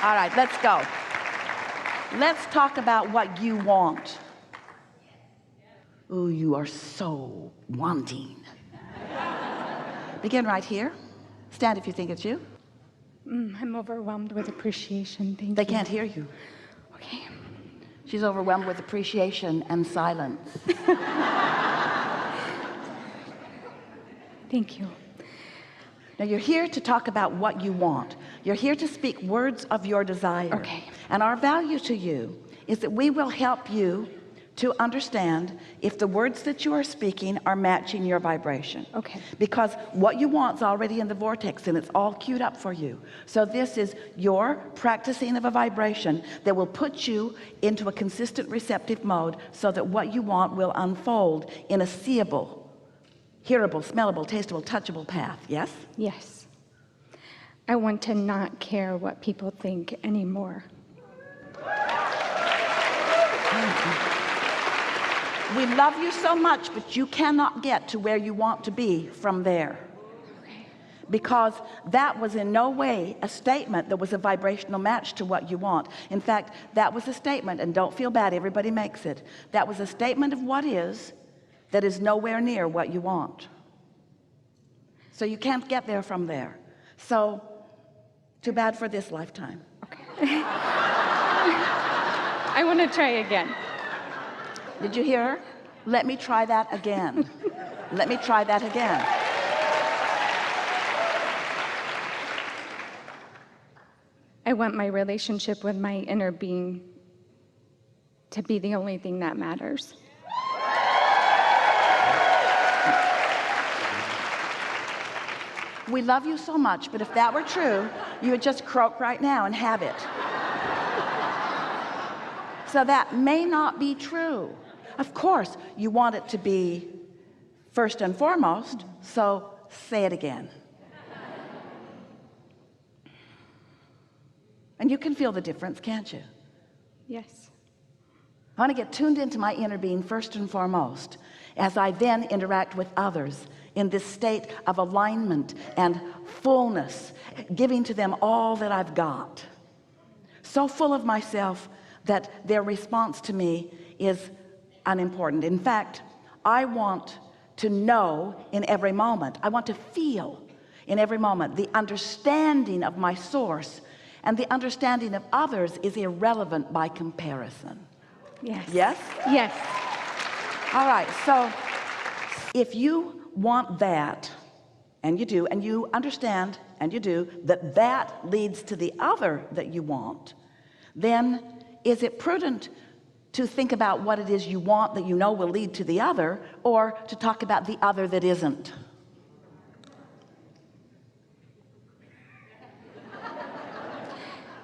All right, let's go. Let's talk about what you want. Ooh, you are so wanting. Begin right here. Stand if you think it's you. I'm overwhelmed with appreciation. Thank you. They can't hear you. Okay. She's overwhelmed with appreciation and silence. Thank you. Now you're here to talk about what you want. You're here to speak words of your desire. Okay. And our value to you is that we will help you to understand if the words that you are speaking are matching your vibration. Okay. Because what you want is already in the vortex and it's all queued up for you. So this is your practicing of a vibration that will put you into a consistent receptive mode so that what you want will unfold in a seeable, hearable, smellable, tasteable, touchable path. Yes? Yes. I want to not care what people think anymore. We love you so much, but you cannot get to where you want to be from there. Okay. Because that was in no way a statement that was a vibrational match to what you want. In fact, that was a statement, and don't feel bad, everybody makes it. That was a statement of what is that is nowhere near what you want. So you can't get there from there. So too bad for this lifetime. Okay. I want to try again. Did you hear her? Let me try that again. Let me try that again. I want my relationship with my inner being to be the only thing that matters. We love you so much, but if that were true, you would just croak right now and have it. So that may not be true. Of course, you want it to be first and foremost, so say it again. And you can feel the difference, can't you? Yes. I want to get tuned into my inner being first and foremost, as I then interact with others in this state of alignment and fullness, giving to them all that I've got. So full of myself that their response to me is unimportant. In fact, I want to know in every moment, I want to feel in every moment the understanding of my source, and the understanding of others is irrelevant by comparison. Yes. Yes? Yes. All right, so if you want that, and you do, and you understand, and you do, that that leads to the other that you want, then is it prudent to think about what it is you want that you know will lead to the other, or to talk about the other that isn't?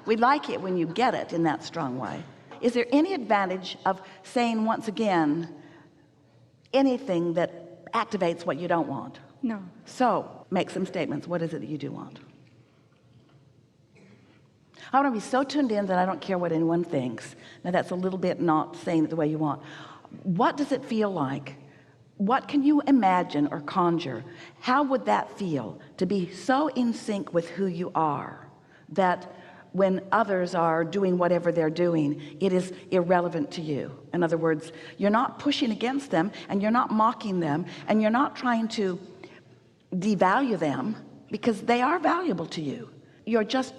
We like it when you get it in that strong way. Is there any advantage of saying once again anything that activates what you don't want? No. So make some statements. What is it that you do want? I want to be so tuned in that I don't care what anyone thinks. Now that's a little bit not saying it the way you want. What does it feel like? What can you imagine or conjure? How would that feel to be so in sync with who you are that when others are doing whatever they're doing, it is irrelevant to you? In other words, you're not pushing against them, and you're not mocking them, and you're not trying to devalue them, because they are valuable to you. You're just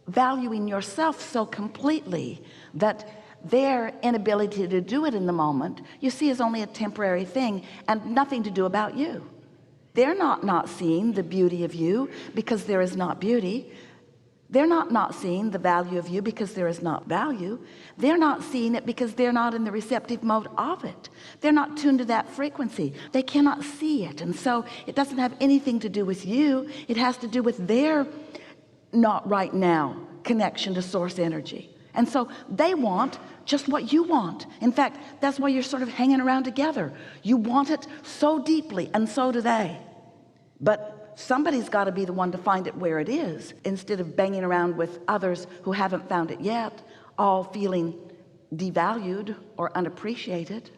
valuing yourself so completely that their inability to do it in the moment you see is only a temporary thing and nothing to do about you. They're not seeing the beauty of you because there is not beauty. They're not seeing the value of you because there is not value. They're not seeing it because they're not in the receptive mode of it. They're not tuned to that frequency. They cannot see it. And so it doesn't have anything to do with you. It has to do with their not right now connection to source energy. And so they want just what you want. In fact, that's why you're sort of hanging around together. You want it so deeply, and so do they. But somebody's got to be the one to find it where it is, instead of banging around with others who haven't found it yet, all feeling devalued or unappreciated.